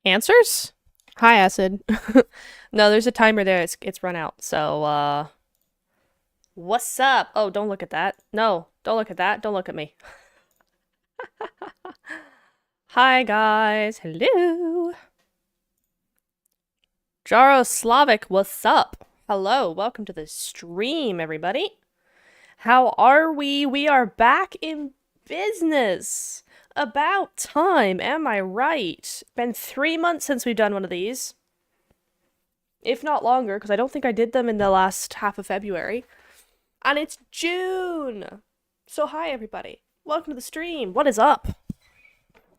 Answers? Hi, Acid. No, there's a timer there. It's run out. So, what's up? Oh, don't look at that. No, don't look at that. Don't look at me. Hi, guys. Hello. Jaroslavic, what's up? Hello, welcome to the stream, everybody. How are we? We are back in business. About time, am I right? Been 3 months since we've done one of these. If not longer, because I don't think I did them in the last half of February. And it's June! So hi, everybody. Welcome to the stream. What is up?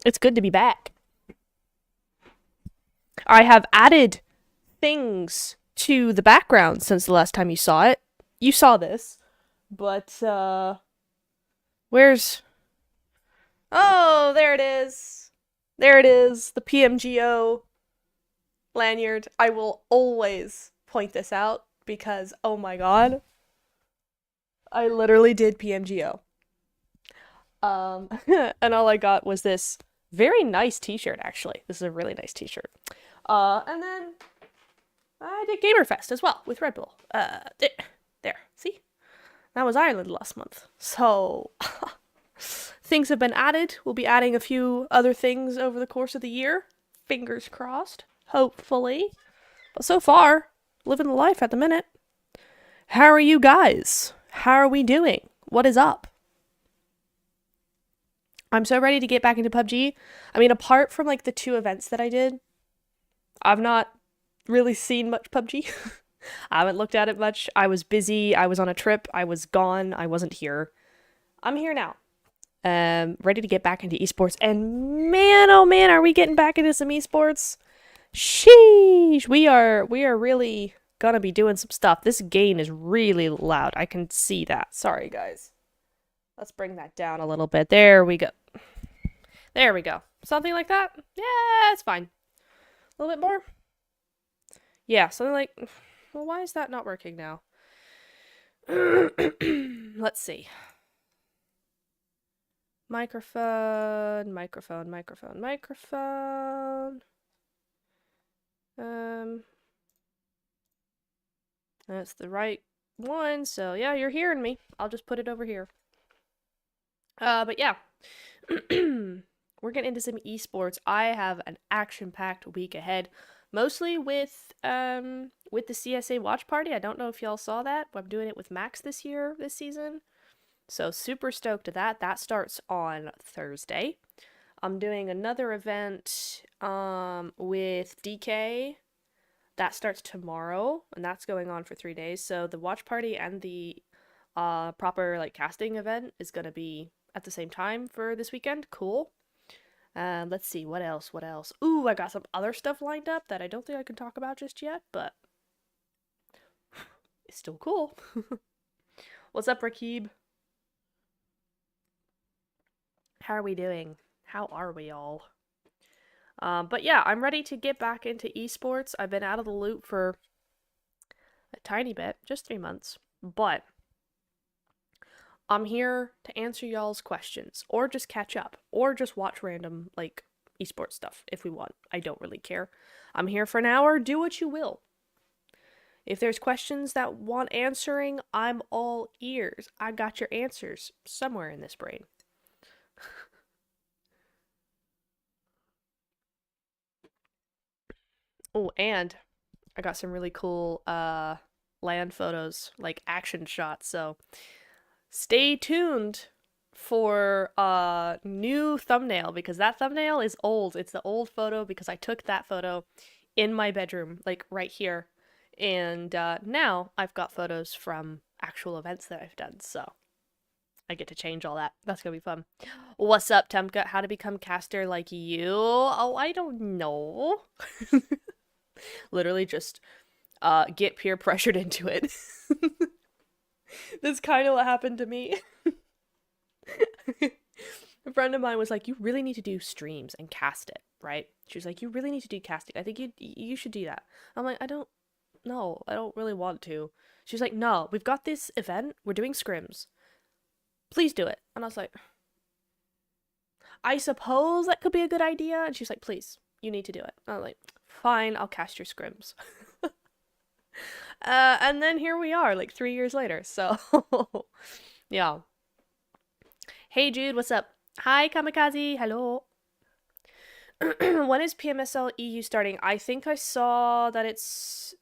It's good to be back. I have added things to the background since the last time you saw it. You saw this. But, where's... Oh, there it is. There it is. The PMGO lanyard. I will always point this out because, oh my god, I literally did PMGO. And all I got was this very nice t-shirt, actually. This is a really nice t-shirt. And then I did Gamerfest as well with Red Bull. There, see? That was Ireland last month. So, things have been added. We'll be adding a few other things over the course of the year. Fingers crossed. Hopefully. But so far, living the life at the minute. How are you guys? How are we doing? What is up? I'm so ready to get back into PUBG. I mean, apart from like the 2 events that I did, I've not really seen much PUBG. I haven't looked at it much. I was busy. I was on a trip. I was gone. I wasn't here. I'm here now. Ready to get back into esports. And man, oh man, are we getting back into some esports? Sheesh. We are really gonna be doing some stuff. This gain is really loud. I can see that. Sorry, guys. Let's bring that down a little bit. There we go. There we go. Something like that? Yeah, it's fine. A little bit more? Yeah, something like... Well, why is that not working now? Let's see. Microphone. That's the right one, so yeah, you're hearing me. I'll just put it over here. But yeah. We're getting into some esports. I have an action-packed week ahead, mostly with the CSA watch party. I don't know if y'all saw that, but I'm doing it with Max this season. So super stoked to that. That starts on Thursday. I'm doing another event with DK. That starts tomorrow, and that's going on for 3 days. So the watch party and the proper like casting event is gonna be at the same time for this weekend. Cool. Let's see, what else? Ooh, I got some other stuff lined up that I don't think I can talk about just yet, but it's still cool. What's up, Rakib? How are we doing? How are we all? But yeah, I'm ready to get back into esports. I've been out of the loop for a tiny bit, just 3 months, but I'm here to answer y'all's questions, or just catch up, or just watch random, like, esports stuff if we want. I don't really care. I'm here for an hour, do what you will. If there's questions that want answering, I'm all ears. I got your answers somewhere in this brain. Oh, and I got some really cool land photos, like action shots, so stay tuned for a new thumbnail, because that thumbnail is old. It's the old photo because I took that photo in my bedroom, like right here. And now I've got photos from actual events that I've done, so I get to change all that. That's gonna be fun. What's up, Temka? How to become caster like you? Oh, I don't know. Literally just get peer pressured into it. That's kind of what happened to me. A friend of mine was like, you really need to do streams and cast it, right? She was like, you really need to do casting. I think you should do that. I'm like, I don't really want to. She was like, no, we've got this event. We're doing scrims. Please do it. And I was like, I suppose that could be a good idea. And she's like, please, You need to do it. I'm like, fine, I'll cast your scrims. And then here we are, like 3 years later. So, yeah. Hey Jude, what's up? Hi Kamikaze, hello. When is PMSL EU starting? I think I saw that it's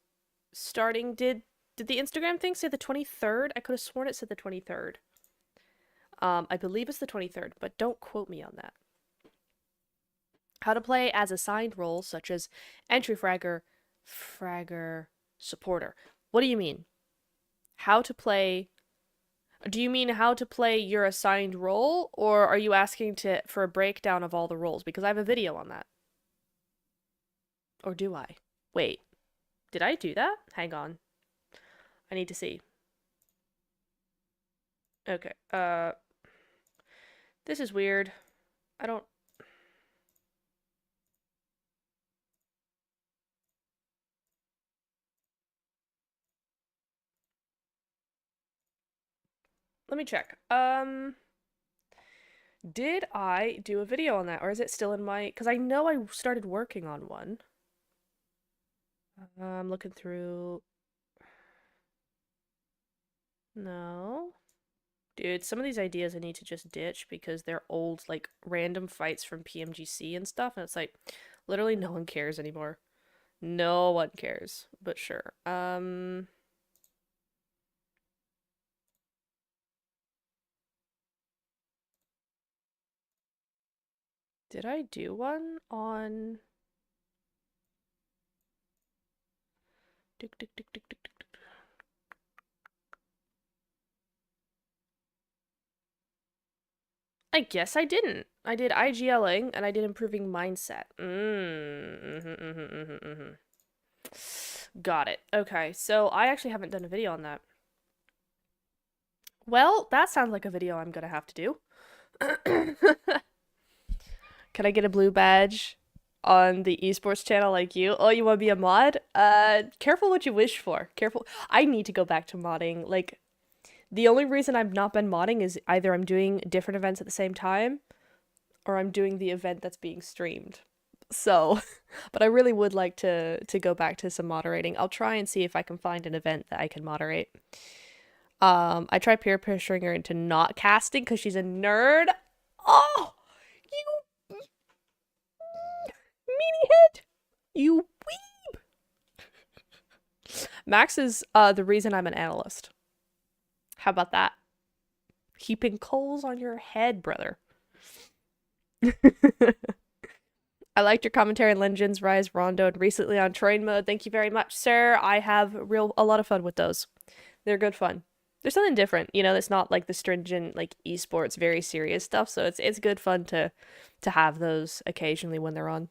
starting. Did the Instagram thing say the 23rd? I could have sworn it said the 23rd. I believe it's the 23rd, but don't quote me on that. How to play as assigned roles such as entry fragger, supporter. What do you mean? How to play? Do you mean how to play your assigned role, or are you asking for a breakdown of all the roles? Because I have a video on that. Or do I? Wait, did I do that? Hang on. I need to see. Okay, this is weird. I don't... Let me check. Did I do a video on that, or is it still in my... Because I know I started working on one. I'm looking through... No. Dude, some of these ideas I need to just ditch because they're old, like, random fights from PMGC and stuff, and it's like, literally no one cares anymore. No one cares, but sure. Did I do one on... I guess I didn't. I did IGLing and I did improving mindset. Got it. Okay, so I actually haven't done a video on that. Well, that sounds like a video I'm gonna have to do. Can I get a blue badge on the esports channel like you? Oh, you want to be a mod? Careful what you wish for. Careful. I need to go back to modding. Like, the only reason I've not been modding is either I'm doing different events at the same time, or I'm doing the event that's being streamed. So, but I really would like to go back to some moderating. I'll try and see if I can find an event that I can moderate. I tried peer pressuring her into not casting because she's a nerd. Oh, you meanie head, you weeb. Max is the reason I'm an analyst. How about that? Heaping coals on your head, brother. I liked your commentary on Legends, Rise, Rondo, and recently on Terrain Mode. Thank you very much, sir. I have a lot of fun with those. They're good fun. There's something different, you know. It's not like the stringent, like esports, very serious stuff. So it's good fun to have those occasionally when they're on.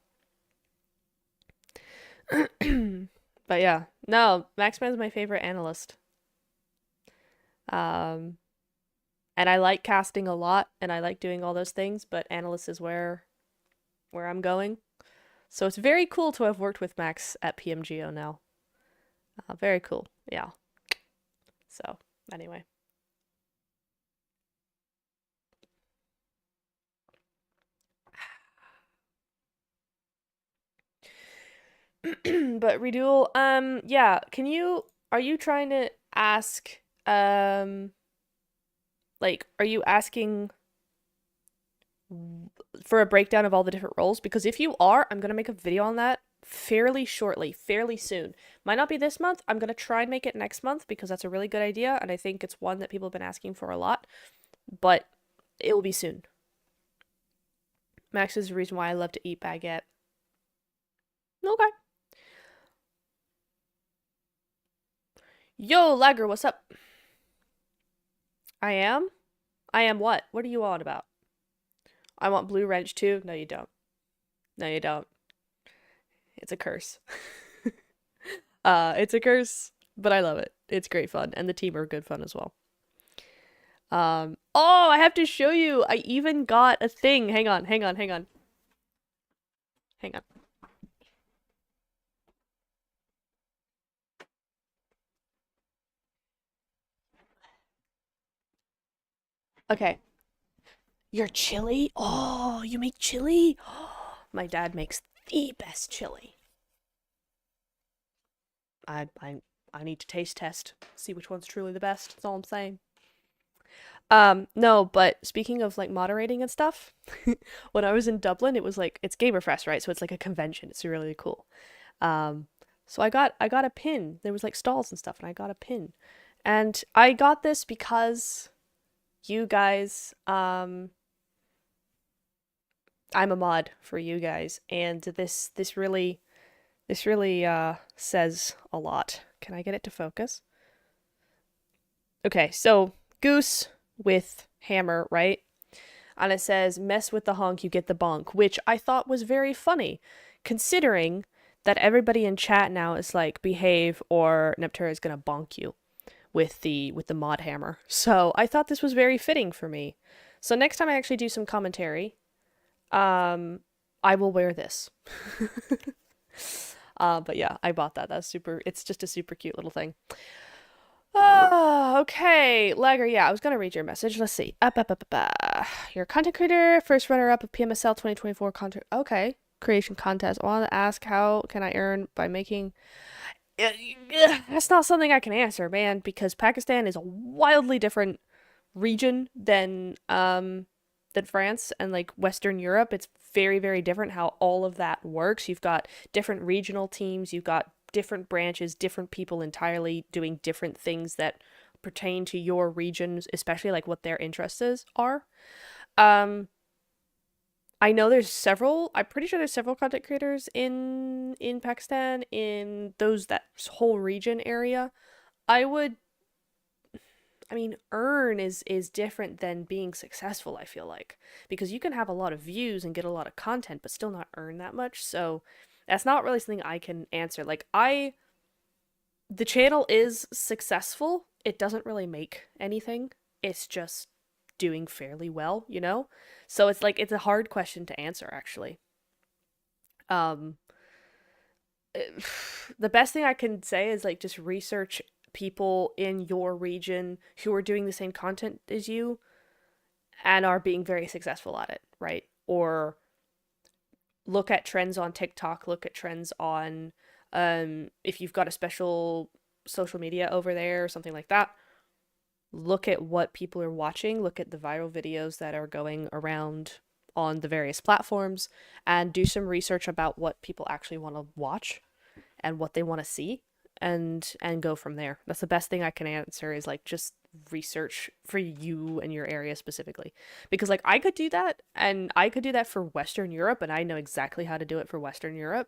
But yeah, no, Maxman's my favorite analyst. And I like casting a lot, and I like doing all those things. But analyst is where I'm going. So it's very cool to have worked with Max at PMGO now. Very cool, yeah. So, anyway. But Reduel, yeah, are you trying to ask, like, are you asking for a breakdown of all the different roles? Because if you are, I'm gonna make a video on that fairly shortly, fairly soon. Might not be this month. I'm gonna try and make it next month because that's a really good idea, and I think it's one that people have been asking for a lot. But it will be soon. Max is the reason why I love to eat baguette. Okay. Yo, Lagger, what's up? I am? I am what? What are you on about? I want Blue Wrench too? No, you don't. No, you don't. It's a curse. It's a curse, but I love it. It's great fun, and the team are good fun as well. Oh, I have to show you. I even got a thing. Hang on. Hang on. Okay. Your chili? Oh, you make chili? My dad makes the best chili. I I I need to taste test, see which one's truly the best. That's all I'm saying. No, but speaking of like moderating and stuff, when I was in Dublin, it was like it's Gamerfest, right? So it's like a convention. It's really cool. Um, so I got a pin. There was like stalls and stuff, and I got a pin. And I got this because you guys, I'm a mod for you guys, and this really says a lot. Can I get it to focus? Okay, so goose with hammer, right? And it says, mess with the honk, you get the bonk, which I thought was very funny, considering that everybody in chat now is like, behave or Neptune is gonna bonk you with the mod hammer. So I thought this was very fitting for me. So next time I actually do some commentary, I will wear this. But yeah, I bought that. That's super. It's just a super cute little thing. Okay, Lagger. Yeah, I was gonna read your message. Let's see. You're a content creator, first runner-up of PMSL 2024 content. Okay, creation contest. I want to ask, how can I earn by making? That's not something I can answer, man, because Pakistan is a wildly different region than France and like Western Europe. It's very, very different how all of that works. You've got different regional teams, you've got different branches, different people entirely doing different things that pertain to your regions, especially like what their interests are. Um, I know there's several. I'm pretty sure there's several content creators in Pakistan in those that whole region area. I would I mean, earn is different than being successful, I feel like. Because you can have a lot of views and get a lot of content, but still not earn that much. So that's not really something I can answer. The channel is successful. It doesn't really make anything. It's just doing fairly well, you know? So it's like, it's a hard question to answer, actually. Um, the best thing I can say is like just research people in your region who are doing the same content as you and are being very successful at it, right? Or look at trends on TikTok, look at trends on if you've got a special social media over there or something like that. Look at what people are watching, look at the viral videos that are going around on the various platforms and do some research about what people actually want to watch and what they want to see and go from there. That's the best thing I can answer is like just research for you and your area specifically. Because like I could do that and I could do that for Western Europe and I know exactly how to do it for Western Europe.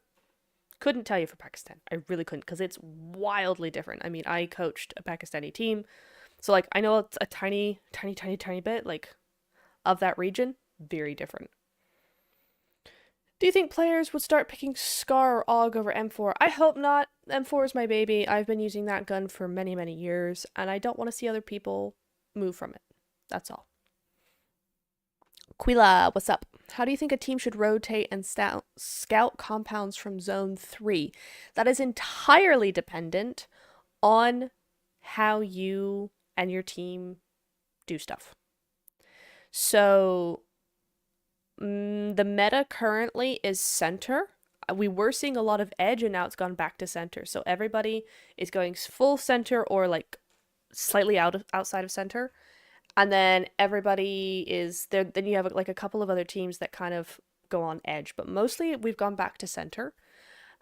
Couldn't tell you for Pakistan. I really couldn't because it's wildly different. I mean, I coached a Pakistani team. So like I know it's a tiny, tiny, tiny, tiny bit like of that region. Very different. Do you think players would start picking Scar or AUG over M4? I hope not. M4 is my baby. I've been using that gun for many, many years, and I don't want to see other people move from it. That's all. Quila, what's up? How do you think a team should rotate and scout compounds from Zone 3? That is entirely dependent on how you and your team do stuff. So the meta currently is center. We were seeing a lot of edge and now it's gone back to center. So everybody is going full center or like slightly outside of center. And then everybody is there. Then you have like a couple of other teams that kind of go on edge, but mostly we've gone back to center.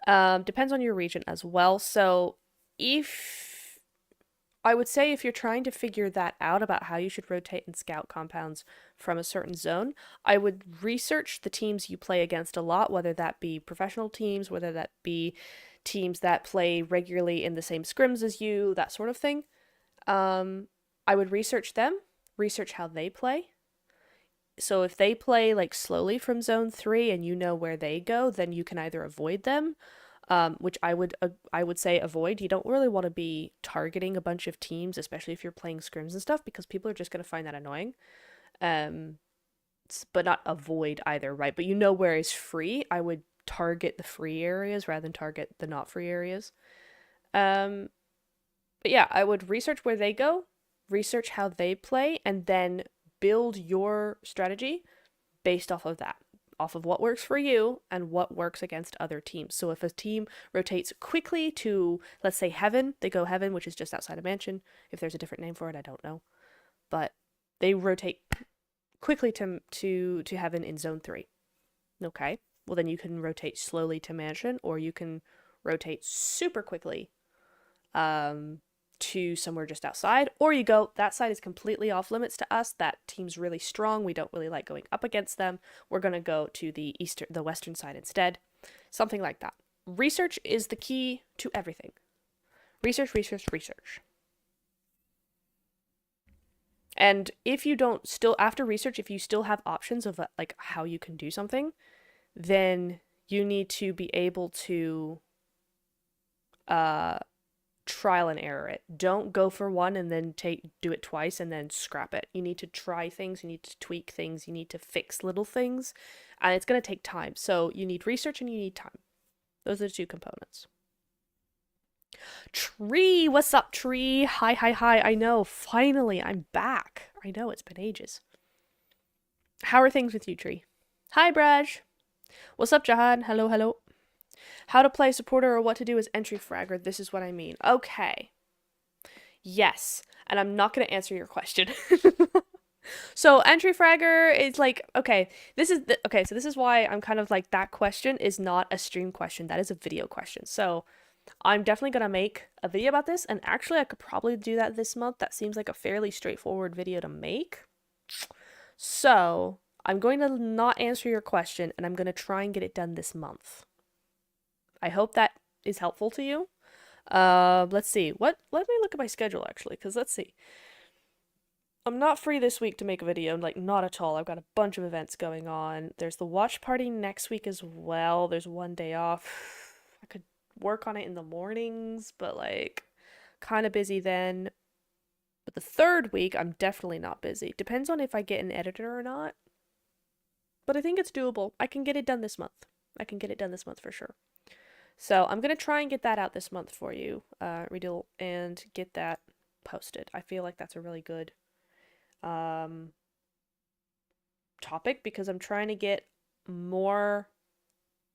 Depends on your region as well. So if I would say if you're trying to figure that out about how you should rotate and scout compounds from a certain zone, I would research the teams you play against a lot, whether that be professional teams, whether that be teams that play regularly in the same scrims as you, that sort of thing. I would research them, research how they play. So if they play like slowly from zone 3 and you know where they go, then you can either avoid them, which I would say avoid. You don't really want to be targeting a bunch of teams, especially if you're playing scrims and stuff, because people are just going to find that annoying. But not avoid either, right? But you know where is free. I would target the free areas rather than target the not free areas. But yeah, I would research where they go, research how they play, and then build your strategy based off of that. off of what works for you and what works against other teams. So if a team rotates quickly to, let's say, Heaven, they go Heaven, which is just outside of Mansion. If there's a different name for it, I don't know. But they rotate quickly to Heaven in Zone 3. Okay? Well, then you can rotate slowly to Mansion, or you can rotate super quickly to somewhere just outside, or you go, that side is completely off limits to us, that team's really strong, we don't really like going up against them, we're going to go to the western side instead. Something like that. Research is the key to everything. Research. And if you don't still, after research, if you still have options of like how you can do something, then you need to be able to trial and error it. Don't go for one and then do it twice and then scrap it. You need to try things, you need to tweak things, you need to fix little things, and it's going to take time. So you need research and you need time. Those are the two components. Tree, what's up, Tree? Hi. I know, finally, I'm back. I know, it's been ages. How are things with you, Tree? Hi, Braj. What's up, Jahan? Hello. How to play supporter or what to do as entry fragger. This is what I mean. Okay. Yes. And I'm not going to answer your question. So entry fragger is like, okay, so this is why I'm kind of like, that question is not a stream question. That is a video question. So I'm definitely going to make a video about this. And actually I could probably do that this month. That seems like a fairly straightforward video to make. So I'm going to not answer your question and I'm going to try and get it done this month. I hope that is helpful to you. Let's see. Let me look at my schedule, actually, because let's see. I'm not free this week to make a video, like, not at all. I've got a bunch of events going on. There's the watch party next week as well. There's one day off. I could work on it in the mornings, but, like, kind of busy then. But the third week, I'm definitely not busy. Depends on if I get an editor or not. But I think it's doable. I can get it done this month. For sure. So I'm going to try and get that out this month for you, Redil, and get that posted. I feel like that's a really good topic because I'm trying to get more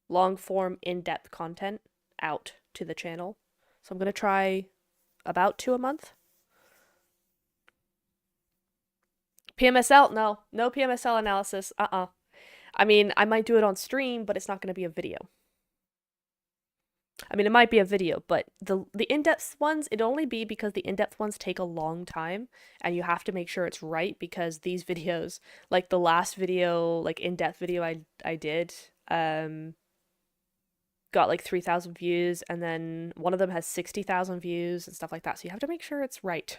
long-form, in-depth content out to the channel. So I'm going to try about 2 a month. PMSL? No PMSL analysis. I mean, I might do it on stream, but it's not going to be a video. I mean, it might be a video, but the in-depth ones, it'd only be because the in-depth ones take a long time, and you have to make sure it's right, because these videos, like the last video, like in-depth video I did, got like 3,000 views, and then one of them has 60,000 views and stuff like that, so you have to make sure it's right.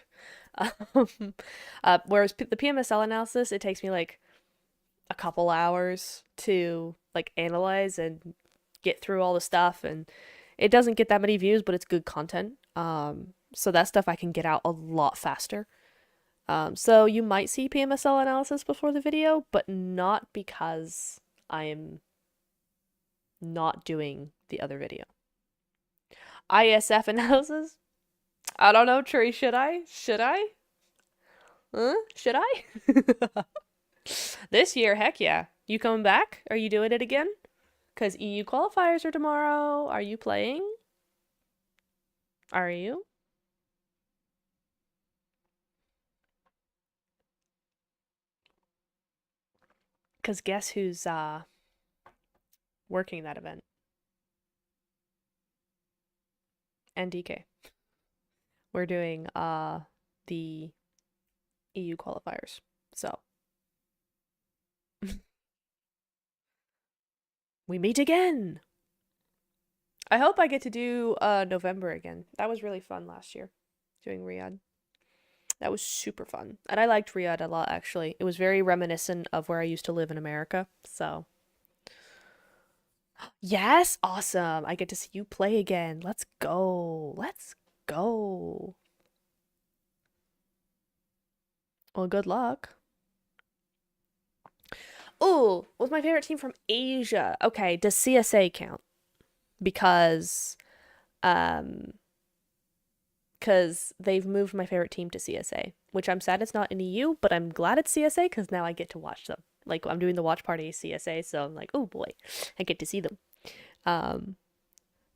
Whereas the PMSL analysis, it takes me like a couple hours to like analyze and get through all the stuff, and it doesn't get that many views, but it's good content. So that stuff I can get out a lot faster. So you might see PMSL analysis before the video, but not because I'm not doing the other video. ISF analysis? I don't know, Tree, should I? Should I? This year, heck yeah. You coming back? Are you doing it again? Because EU qualifiers are tomorrow. Are you playing? Are you? Because guess who's working that event? NDK. We're doing the EU qualifiers. So we meet again. I hope I get to do November again. That was really fun last year, doing Riyadh. That was super fun. And I liked Riyadh a lot, actually. It was very reminiscent of where I used to live in America, so. Yes, awesome. I get to see you play again. Let's go. Let's go. Well, good luck. Ooh, what's my favorite team from Asia? Okay, does CSA count? Because they've moved my favorite team to CSA, which I'm sad it's not in EU, but I'm glad it's CSA because now I get to watch them. Like I'm doing the watch party CSA, so I'm like, oh boy, I get to see them. Um,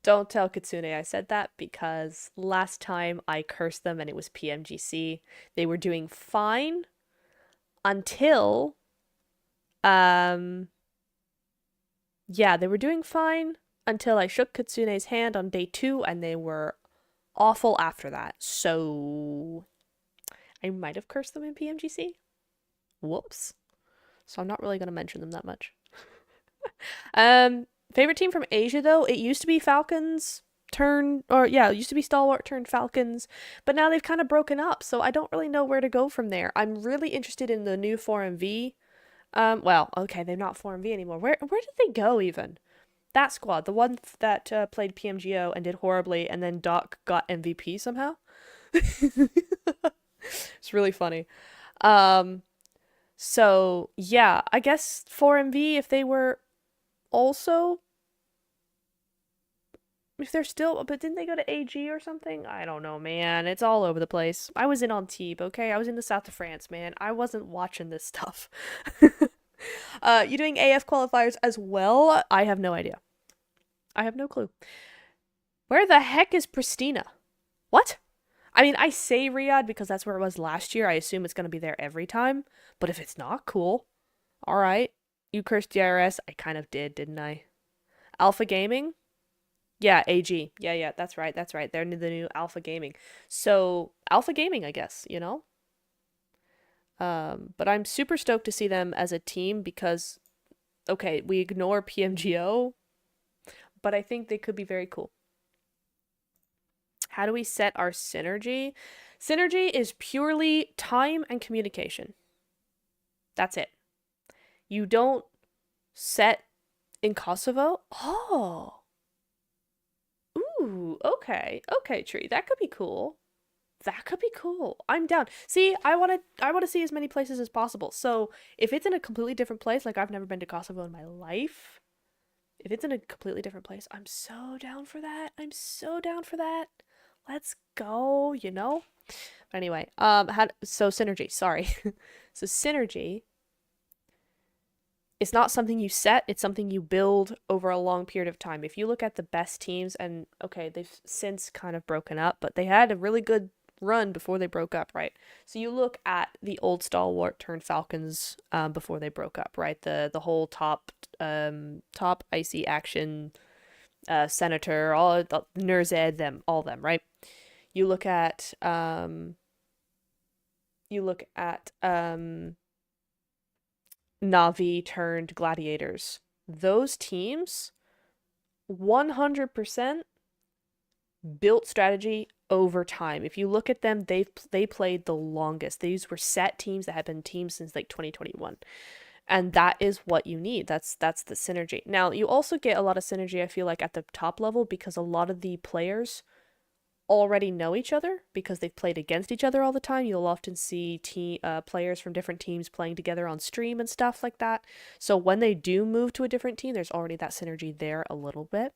don't tell Kitsune I said that because last time I cursed them and it was PMGC. They were doing fine until um yeah, they were doing fine until I shook Kitsune's hand on day 2 and they were awful after that. So I might have cursed them in PMGC. Whoops. So I'm not really going to mention them that much. Favorite team from Asia though, it used to be Falcons it used to be Stalwart turned Falcons, but now they've kind of broken up, so I don't really know where to go from there. I'm really interested in the new 4MV. Well, okay, they're not 4MV anymore. Where did they go even? That squad, the one that played PMGO and did horribly, and then Doc got MVP somehow. It's really funny. Um, so yeah, I guess 4MV if they were also if they're still but didn't they go to AG or something? I don't know, man. It's all over the place. I was in Antibes, okay? I was in the south of France, man. I wasn't watching this stuff. You doing AF qualifiers as well? I have no idea. I have no clue. Where the heck is Pristina? What? I mean, I say Riyadh because that's where it was last year. I assume it's going to be there every time. But if it's not, cool. All right. You cursed DRS. I kind of did, didn't I? Alpha Gaming? Yeah, AG. Yeah, that's right. They're the new Alpha Gaming. So, Alpha Gaming, I guess, you know? But I'm super stoked to see them as a team because, okay, we ignore PMGO, but I think they could be very cool. How do we set our synergy? Synergy is purely time and communication. That's it. You don't set in Kosovo? Oh. Ooh, okay. Okay, Tree. That could be cool. That could be cool. I'm down. See, I want to see as many places as possible. So, if it's in a completely different place, like I've never been to Kosovo in my life, if it's in a completely different place, I'm so down for that. I'm so down for that. Let's go, you know? But anyway, so synergy, sorry. So synergy it's not something you set, it's something you build over a long period of time. If you look at the best teams, and okay, they've since kind of broken up, but they had a really good run before they broke up, right? So you look at the old Stalwart turned Falcons before they broke up, right? The whole top icy action senator, all the Nurzed, all them, right? You look at Navi turned Gladiators. Those teams 100% built strategy over time. If you look at them, they played the longest. These were set teams that have been teams since like 2021. And that is what you need. That's the synergy. Now, you also get a lot of synergy, I feel like, at the top level because a lot of the players already know each other because they've played against each other all the time. You'll often see players from different teams playing together on stream and stuff like that. So when they do move to a different team, there's already that synergy there a little bit.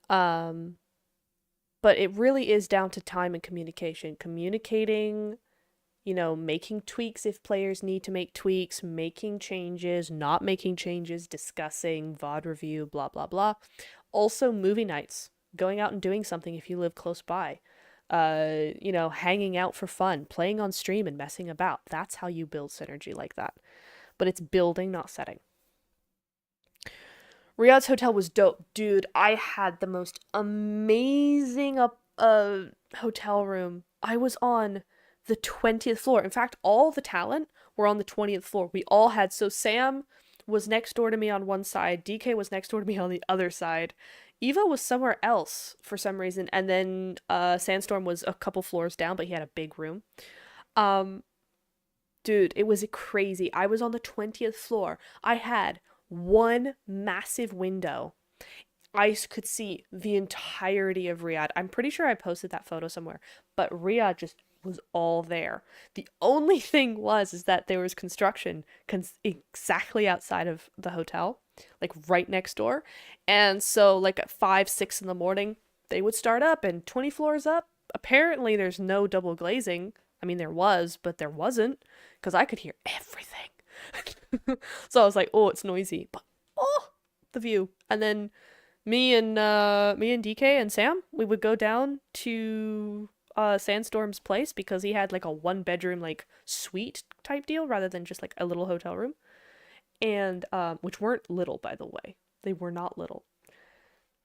But it really is down to time and communication. Communicating, making tweaks if players need to make tweaks, making changes, not making changes, discussing, VOD review, blah, blah, blah. Also, movie nights. Going out and doing something if you live close by. Hanging out for fun, playing on stream and messing about. That's how you build synergy like that. But it's building, not setting. Riyadh's hotel was dope. Dude, I had the most amazing hotel room. I was on the 20th floor. In fact, all the talent were on the 20th floor. We all had, so Sam was next door to me on one side, DK was next door to me on the other side. Eva was somewhere else for some reason, and then Sandstorm was a couple floors down, but he had a big room. Dude, it was crazy. I was on the 20th floor. I had one massive window. I could see the entirety of Riyadh. I'm pretty sure I posted that photo somewhere, but Riyadh just was all there. The only thing is that there was construction exactly outside of the hotel, like right next door. And so like at 5, 6 in the morning, they would start up and 20 floors up. Apparently there's no double glazing. I mean, there was, but there wasn't because I could hear everything. So I was like, oh, it's noisy, but oh, the view. And then me and DK and Sam, we would go down to Sandstorm's place because he had like a one bedroom like suite type deal rather than just like a little hotel room. And which weren't little, by the way. They were not little.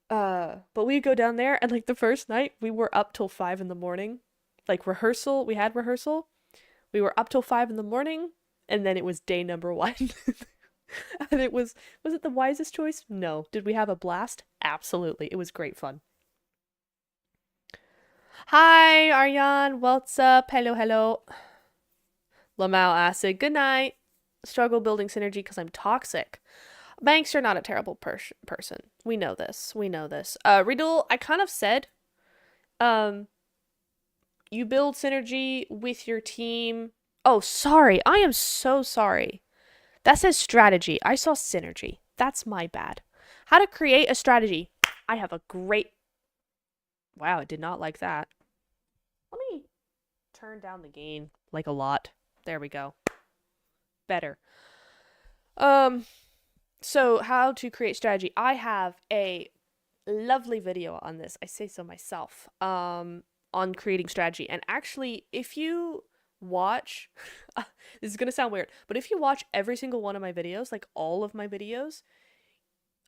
But we'd go down there, and like the first night we were up till 5 in the morning. Like rehearsal, we had rehearsal. We were up till 5 in the morning, and then it was day number one. And was it the wisest choice? No. Did we have a blast? Absolutely. It was great fun. Hi, Aryan. What's up? Hello, hello. Lamau acid. Good night. Struggle building synergy because I'm toxic. Banks, you're not a terrible person. We know this. We know this. Riddle, I kind of said, um, you build synergy with your team. Oh, sorry. I am so sorry. That says strategy. I saw synergy. That's my bad. How to create a strategy. I have a great... Wow, I did not like that. Let me turn down the gain like a lot. There we go. Better. So how to create strategy. I have a lovely video on this. I say so myself. On creating strategy. And actually, if you watch this is going to sound weird, but if you watch every single one of my videos, like all of my videos,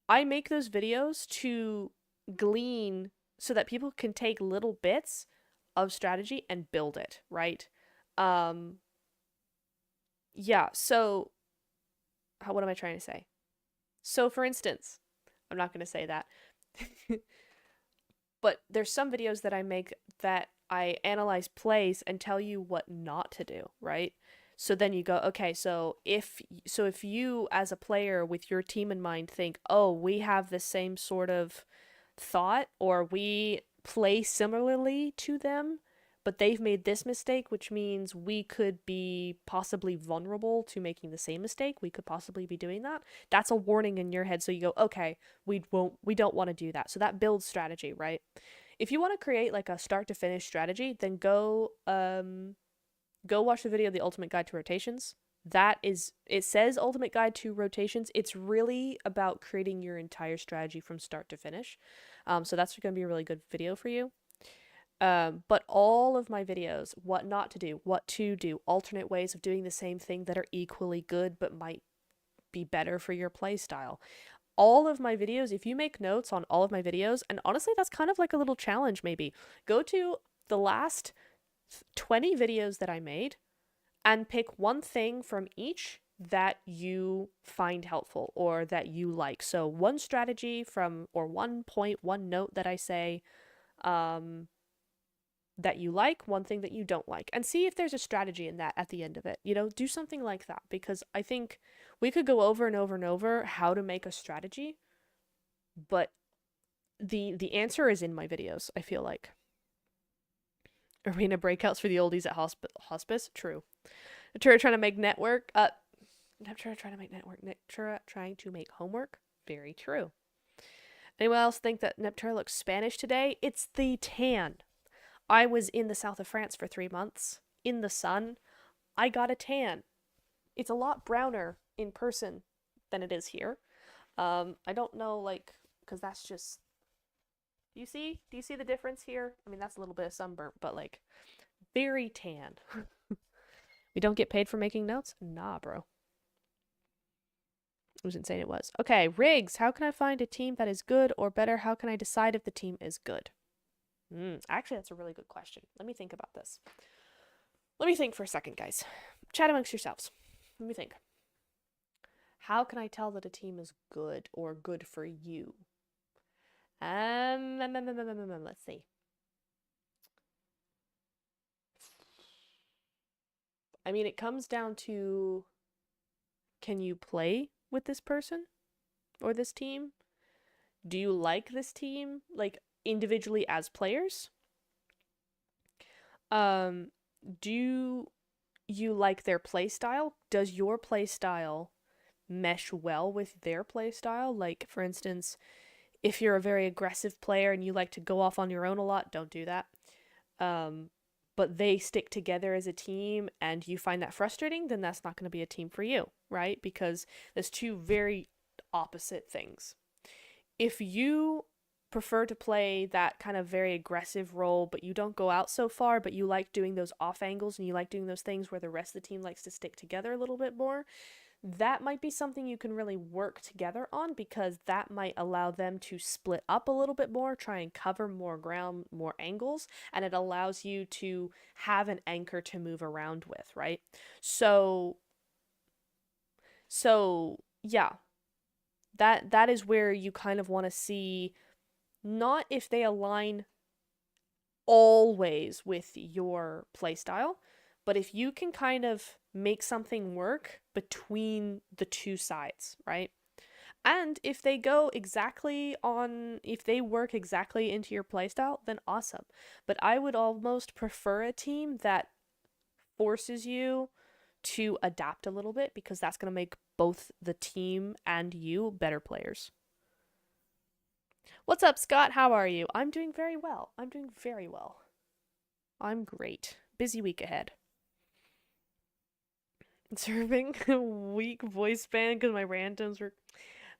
I make those videos to glean so that people can take little bits of strategy and build it, right? Um yeah, so what am I trying to say? So for instance, I'm not going to say that. But there's some videos that I make that I analyze plays and tell you what not to do, right? So then you go, okay, so if you as a player with your team in mind think, "Oh, we have the same sort of thought or we play similarly to them, but they've made this mistake, which means we could be possibly vulnerable to making the same mistake. We could possibly be doing that." That's a warning in your head. So you go, okay, we don't want to do that. So that builds strategy, right? If you want to create like a start to finish strategy, then go watch the video The Ultimate Guide to Rotations. It says Ultimate Guide to Rotations. It's really about creating your entire strategy from start to finish. So that's going to be a really good video for you. But all of my videos, what not to do, what to do, alternate ways of doing the same thing that are equally good but might be better for your play style. All of my videos, if you make notes on all of my videos, and honestly, that's kind of like a little challenge maybe. Go to the last 20 videos that I made and pick one thing from each that you find helpful or that you like. So one strategy from, or one point, one note that I say, that you like, one thing that you don't like, and see if there's a strategy in that at the end of it. Do something like that, because I think we could go over and over and over how to make a strategy, but the answer is in my videos, I feel like. Arena breakouts for the oldies at hospice. True. Natura trying to make network. Natura trying to make network. Natura trying to make homework. Very true. Anyone else think that Neptura looks Spanish today? It's the tan. I was in the south of France for 3 months in the sun. I got a tan. It's a lot browner in person than it is here. I don't know, like, because that's just... Do you see the difference here? I mean, that's a little bit of sunburnt, but like, very tan. We don't get paid for making notes? Nah, bro. It was insane, it was. Okay, Riggs, how can I find a team that is good, or better, how can I decide if the team is good? Actually, that's a really good question. Let me think about this. Let me think for a second, guys. Chat amongst yourselves. Let me think. How can I tell that a team is good or good for you? Let's see. I mean, it comes down to, can you play with this person or this team? Do you like this team, like, individually as players? Do you like their play style? Does your play style mesh well with their play style? Like, for instance, if you're a very aggressive player and you like to go off on your own a lot, don't do that. But they stick together as a team and you find that frustrating, then that's not going to be a team for you. right? Because there's two very opposite things. If you prefer to play that kind of very aggressive role, but you don't go out so far, but you like doing those off angles and you like doing those things where the rest of the team likes to stick together a little bit more, that might be something you can really work together on, because that might allow them to split up a little bit more, try and cover more ground, more angles, and it allows you to have an anchor to move around with, right? So yeah, that is where you kind of want to see, not if they align always with your playstyle, but if you can kind of make something work between the two sides, right? And if they go exactly on, if they work exactly into your playstyle, then awesome. But I would almost prefer a team that forces you to adapt a little bit, because that's going to make both the team and you better players. What's up, Scott? How are you? I'm doing very well. I'm doing very well. I'm great. Busy week ahead. Serving weak voice band because my randoms were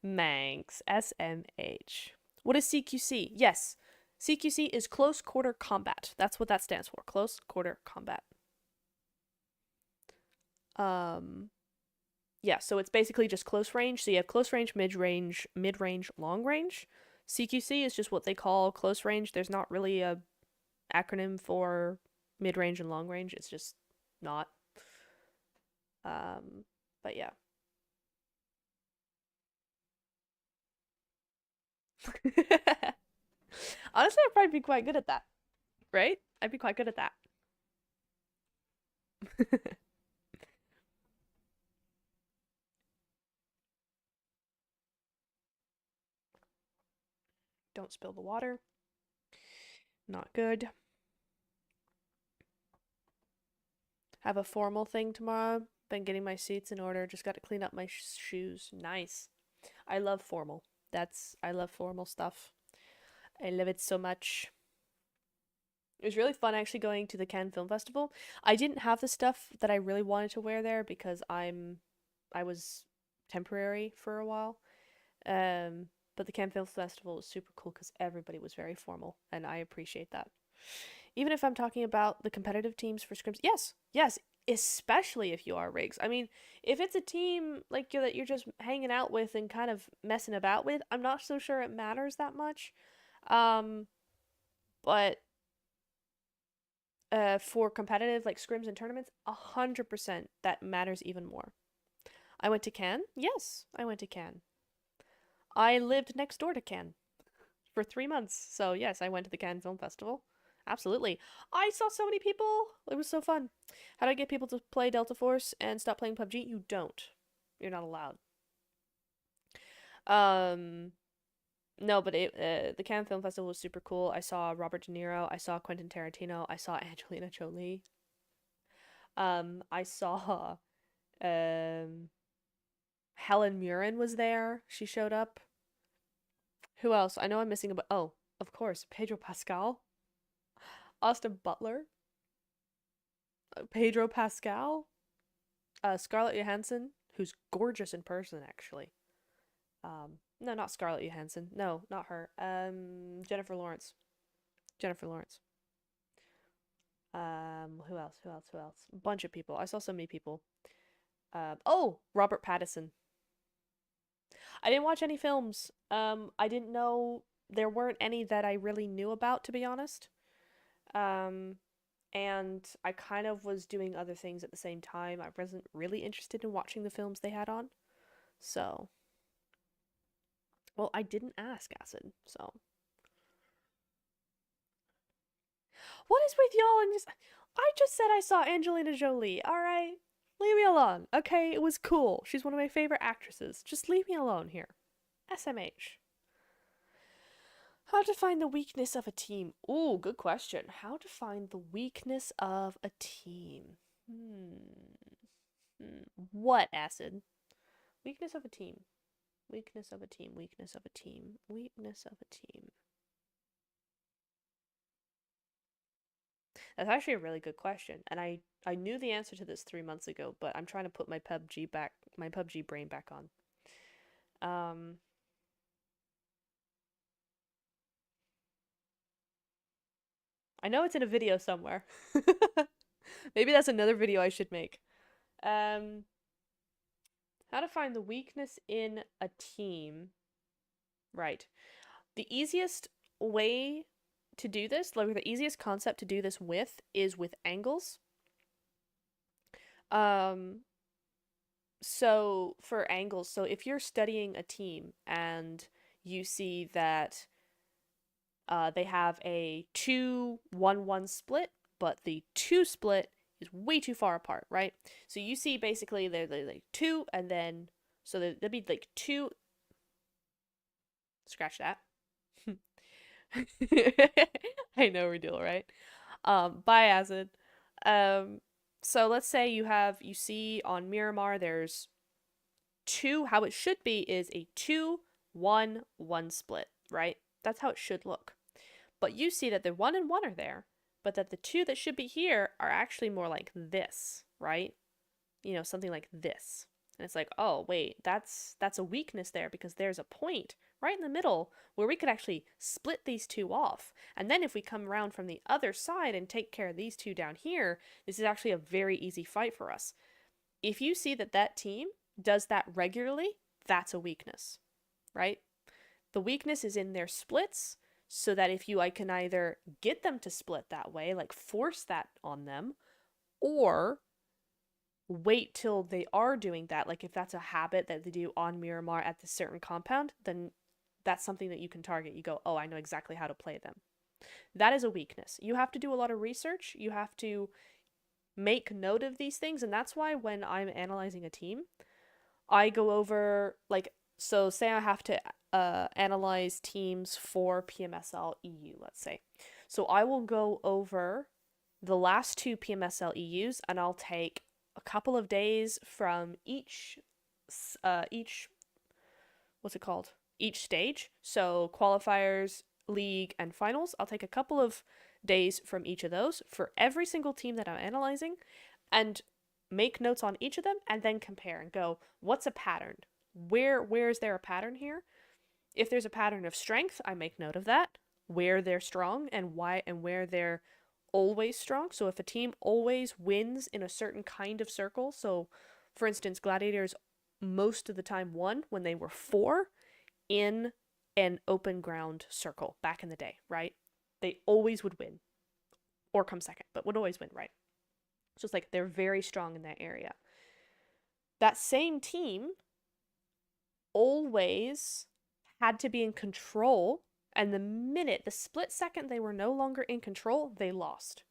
Manx. SMH. What is CQC? Yes. CQC is close quarter combat. That's what that stands for. Close quarter combat. Um yeah, so it's basically just close range. So you have close range, mid-range, long range. CQC is just what they call close range. There's not really a acronym for mid-range and long range. It's just not. But yeah. Honestly, I'd probably be quite good at that, right? I'd be quite good at that. Don't spill the water. Not good. Have a formal thing tomorrow. Been getting my seats in order. Just got to clean up my shoes. Nice. I love formal. I love formal stuff. I love it so much. It was really fun actually going to the Cannes Film Festival. I didn't have the stuff that I really wanted to wear there because I was temporary for a while. Um, but the Cannes Film Festival was super cool because everybody was very formal, and I appreciate that. Even if I'm talking about the competitive teams for scrims, yes, yes, especially if you are rigs. I mean, if it's a team like you that you're just hanging out with and kind of messing about with, I'm not so sure it matters that much. Um, but for competitive like scrims and tournaments, 100% that matters even more. I went to Cannes. Yes, I went to Cannes. I lived next door to Cannes for 3 months. So yes, I went to the Cannes Film Festival. Absolutely. I saw so many people. It was so fun. How do I get people to play Delta Force and stop playing PUBG? You don't. You're not allowed. Um, no, but the Cannes Film Festival was super cool. I saw Robert De Niro. I saw Quentin Tarantino. I saw Angelina Jolie. I saw um Helen Mirren was there. She showed up. Who else? I know I'm missing a but oh, of course, Pedro Pascal, Austin Butler, Pedro Pascal, Scarlett Johansson, who's gorgeous in person actually. No, not Scarlett Johansson. No, not her. Jennifer Lawrence. Jennifer Lawrence. Who else? Who else? Who else? A bunch of people. I saw so many people. Oh, Robert Pattinson. I didn't watch any films. I didn't know there weren't any that I really knew about, to be honest. Um, and I kind of was doing other things at the same time. I wasn't really interested in watching the films they had on. So, well, I didn't ask, Acid. So, what is with y'all and just I just said I saw Angelina Jolie. All right. Leave me alone. Okay, it was cool. She's one of my favorite actresses. Just leave me alone here. SMH. How to find the weakness of a team? Ooh, good question. How to find the weakness of a team? What, Acid? Weakness of a team. Weakness of a team. Weakness of a team. Weakness of a team. That's actually a really good question, and I knew the answer to this 3 months ago, but I'm trying to put my PUBG back, my PUBG brain back on. Um, I know it's in a video somewhere. Maybe that's another video I should make. Um, how to find the weakness in a team. Right. The easiest way to do this, like the easiest concept to do this with, is with angles. Um, so for angles, so if you're studying a team and you see that they have a 2-1-1 split, but the 2 split is way too far apart, right? So you see basically they're like 2 and then, so there'd be like 2, scratch that. I know we're deal, right? Biacid. Um, so let's say you see on Miramar there's 2, how it should be is a 2-1-1 split, right? That's how it should look. But you see that the 1 and 1 are there, but that the 2 that should be here are actually more like this, right? You know, something like this. And it's like, oh, wait, that's a weakness there because there's a point right in the middle where we could actually split these 2 off. And then if we come around from the other side and take care of these 2 down here, this is actually a very easy fight for us. If you see that that team does that regularly, that's a weakness, right? The weakness is in their splits, so that if I can either get them to split that way, like force that on them, or wait till they are doing that. Like if that's a habit that they do on Miramar at this certain compound, then that's something that you can target. You go, oh, I know exactly how to play them. That is a weakness. You have to do a lot of research. You have to make note of these things. And that's why when I'm analyzing a team, I go over, like, so say I have to analyze teams for PMSL EU, let's say. So I will go over the last 2 PMSL EUs and I'll take a couple of days from each what's it called? Each stage. So qualifiers, league, and finals. I'll take a couple of days from each of those for every single team that I'm analyzing and make notes on each of them and then compare and go, what's a pattern? Where is there a pattern here? If there's a pattern of strength, I make note of that, where they're strong and why and where they're always strong. So if a team always wins in a certain kind of circle, so for instance, Gladiators most of the time won when they were 4 in an open ground circle back in the day, right? They always would win or come second, but would always win, right? So it's like they're very strong in that area. That same team always had to be in control, and the split second they were no longer in control, they lost.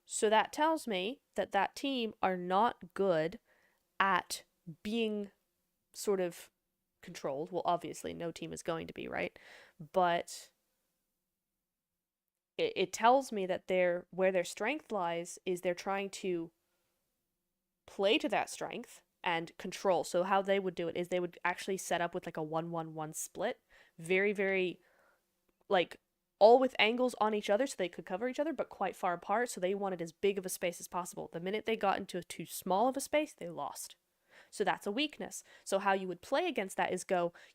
So that tells me that that team are not good at being sort of controlled. Well, obviously, no team is going to be, right? But it tells me that where their strength lies is they're trying to play to that strength and control. So how they would do it is they would actually set up with like a 1-1-1 split, very, very, like, all with angles on each other so they could cover each other, but quite far apart. So they wanted as big of a space as possible. The minute they got into too small of a space, they lost. So that's a weakness. So how you would play against that is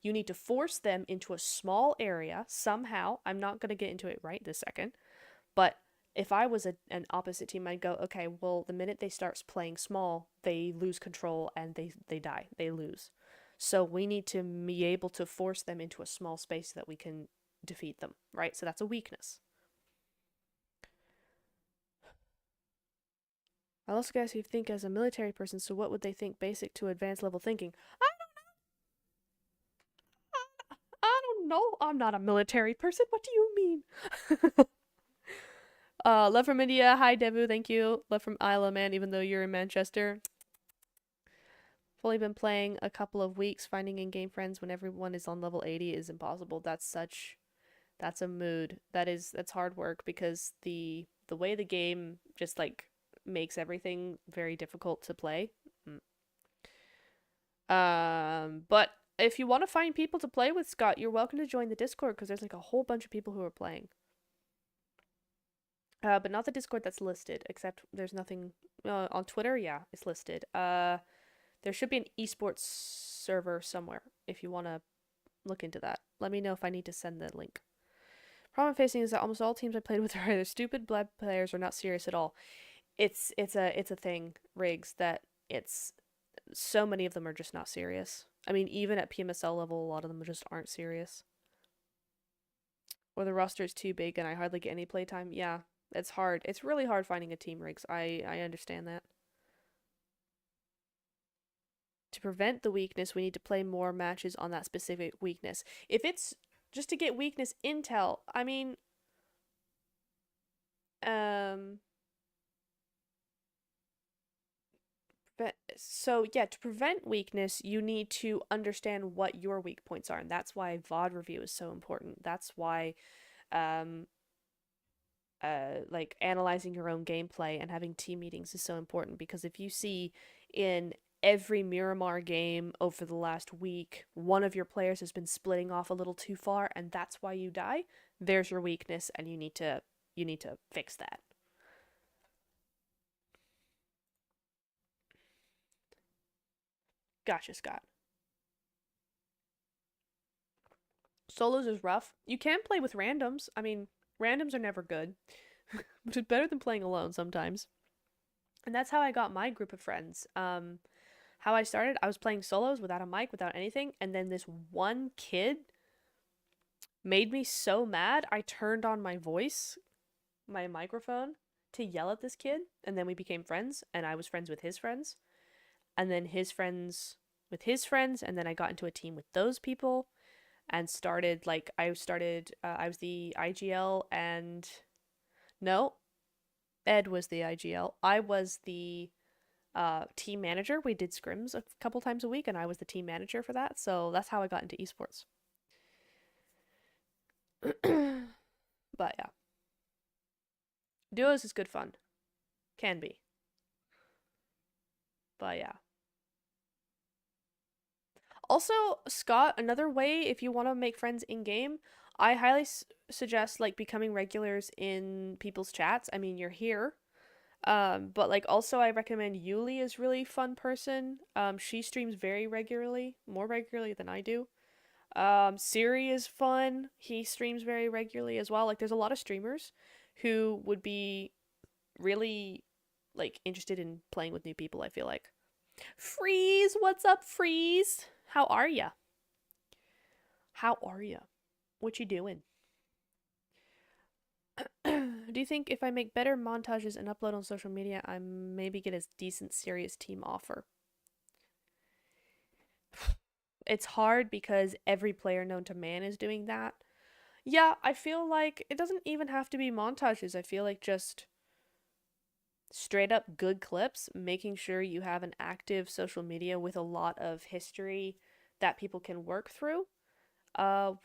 you need to force them into a small area somehow. I'm not going to get into it right this second, but if I was an opposite team, I'd go, okay, well, the minute they start playing small, they lose control and they die. They lose. So we need to be able to force them into a small space so that we can defeat them, right? So that's a weakness. I also guess you think as a military person, so what would they think basic to advanced level thinking? I don't know. I'm not a military person. What do you mean? Love from India. Hi, Devu. Thank you. Love from Isla, man, even though you're in Manchester. I've only been playing a couple of weeks. Finding in-game friends when everyone is on level 80 is impossible. That's a mood. That's hard work because the way the game just like makes everything very difficult to play. But if you want to find people to play with, Scott, you're welcome to join the Discord because there's like a whole bunch of people who are playing. But not the Discord that's listed, except there's nothing on Twitter. Yeah, it's listed. There should be an esports server somewhere if you want to look into that. Let me know if I need to send the link. Problem I'm facing is that almost all teams I played with are either stupid blab players or not serious at all. It's a thing, Riggs, that it's so many of them are just not serious. I mean, even at PMSL level, a lot of them just aren't serious. Or the roster is too big and I hardly get any playtime. Yeah, it's hard. It's really hard finding a team, Riggs. I understand that. To prevent the weakness, we need to play more matches on that specific weakness. If it's just to get weakness intel, I mean, um, but so yeah, to prevent weakness, you need to understand what your weak points are, and that's why VOD review is so important. That's why, um, like analyzing your own gameplay and having team meetings is so important because if you see in every Miramar game over the last week, one of your players has been splitting off a little too far and that's why you die, there's your weakness and you need to fix that. Gotcha, Scott. Solos is rough. You can play with randoms. I mean, randoms are never good, which is better than playing alone sometimes. And that's how I got my group of friends. How I started, I was playing solos without a mic, without anything, and then this one kid made me so mad, I turned on my voice, my microphone, to yell at this kid, and then we became friends, and I was friends with his friends, and then his friends with his friends, and then I got into a team with those people, and started, like, I was the IGL, and no, Ed was the IGL. I was the team manager. We did scrims a couple times a week, and I was the team manager for that. So that's how I got into esports. But yeah, duos is good fun. Can be. But yeah. Also, Scott, another way if you want to make friends in game, I highly suggest like becoming regulars in people's chats. I mean, you're here. But like also I recommend Yuli is really fun person. She streams very regularly, more regularly than I do. Siri is fun. He streams very regularly as well. Like there's a lot of streamers who would be really like interested in playing with new people, I feel like. Freeze, what's up, Freeze? How are ya? How are ya? What you doing? Do you think if I make better montages and upload on social media, I maybe get a decent serious team offer? It's hard because every player known to man is doing that. Yeah, I feel like it doesn't even have to be montages. I feel like just straight up good clips, making sure you have an active social media with a lot of history that people can work through,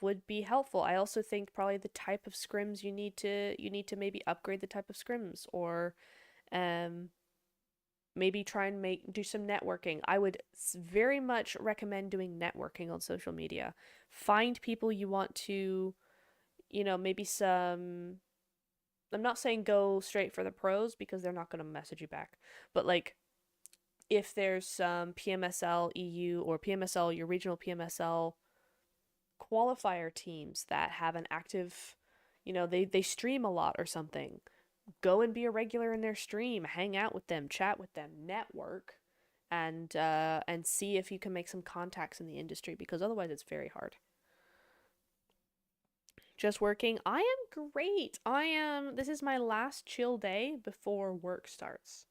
would be helpful. I also think probably the type of scrims you need to maybe upgrade the type of scrims or um maybe try and do some networking. I would very much recommend doing networking on social media. Find people you want to, maybe some. I'm not saying go straight for the pros because they're not going to message you back. But like if there's some PMSL EU or PMSL, your regional PMSL qualifier teams that have an active, they stream a lot or something. Go and be a regular in their stream, hang out with them, chat with them, network, and see if you can make some contacts in the industry because otherwise it's very hard. Just working. I am great. This is my last chill day before work starts.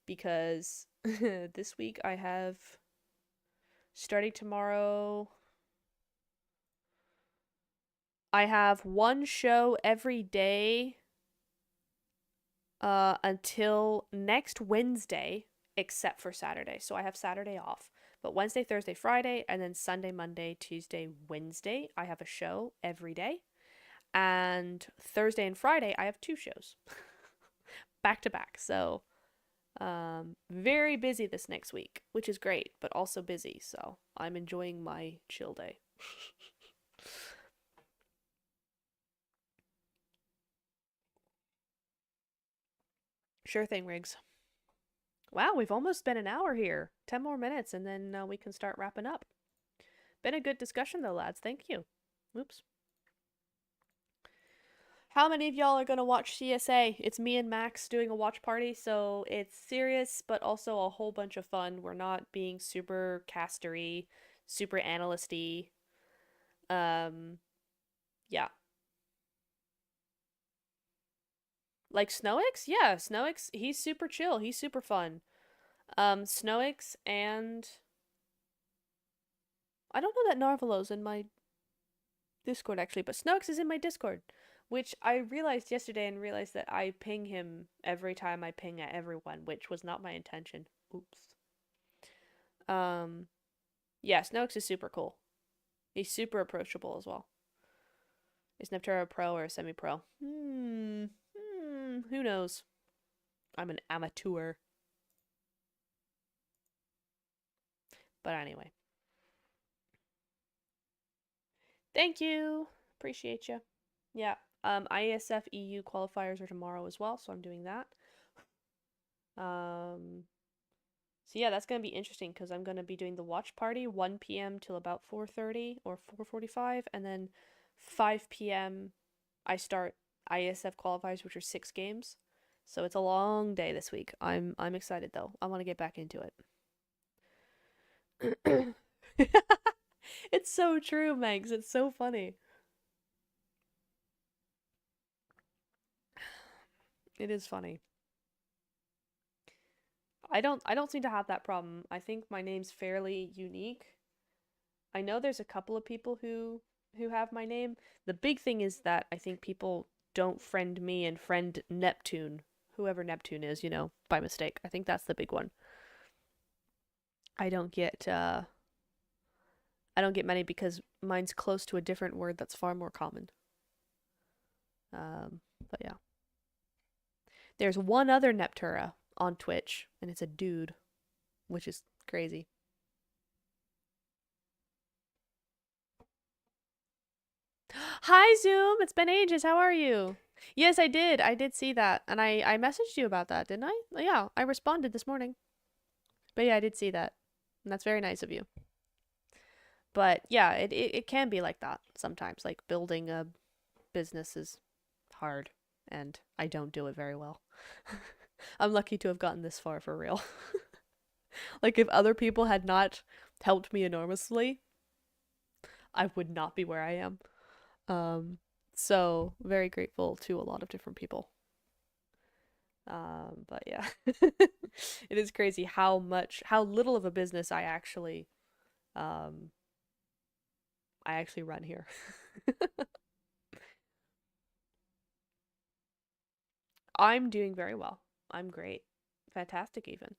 Because this week I have starting tomorrow. I have one show every day until next Wednesday, except for Saturday. So I have Saturday off. But Wednesday, Thursday, Friday, and then Sunday, Monday, Tuesday, Wednesday, I have a show every day. And Thursday and Friday, I have two shows back to back. So very busy this next week, which is great, but also busy. So I'm enjoying my chill day. Sure thing, Riggs. Wow, we've almost been an hour here. 10 more minutes and then we can start wrapping up. Been a good discussion though, lads. Thank you. Oops. How many of y'all are going to watch CSA? It's me and Max doing a watch party, so it's serious but also a whole bunch of fun. We're not being super castery, super analysty. Um, yeah. Like Snowix? Yeah, Snowix, he's super chill. He's super fun. Snowix and I don't know that Narvalo's in my Discord actually, but Snowix is in my Discord, which I realized yesterday and realized that I ping him every time I ping at everyone, which was not my intention. Oops. Um, yeah, Snowix is super cool. He's super approachable as well. Is Neptera a pro or a semi-pro? Who knows? I'm an amateur. But anyway. Thank you. Appreciate you. Yeah. ISF EU qualifiers are tomorrow as well, so I'm doing that. So yeah, that's gonna be interesting because I'm gonna be doing the watch party 1 p.m. till about 4:30 or 4:45, and then 5 p.m. I start ISF qualifiers, which are 6 games. So it's a long day this week. I'm excited though. I want to get back into it. It's so true, Megs. It's so funny. It is funny. I don't seem to have that problem. I think my name's fairly unique. I know there's a couple of people who have my name. The big thing is that I think people don't friend me and friend Neptune, whoever Neptune is, by mistake. I think that's the big one. I don't get I don't get many because mine's close to a different word that's far more common. But yeah. There's one other Neptura on Twitch, and it's a dude, which is crazy. Hi, Zoom! It's been ages. How are you? Yes, I did. I did see that. And I messaged you about that, didn't I? Yeah, I responded this morning. But yeah, I did see that. And that's very nice of you. But yeah, it can be like that sometimes. Like building a business is hard, and I don't do it very well. I'm lucky to have gotten this far for real. Like, if other people had not helped me enormously, I would not be where I am. So very grateful to a lot of different people. But yeah, it is crazy how little of a business um, I actually run here. I'm doing very well. I'm great. Fantastic, even.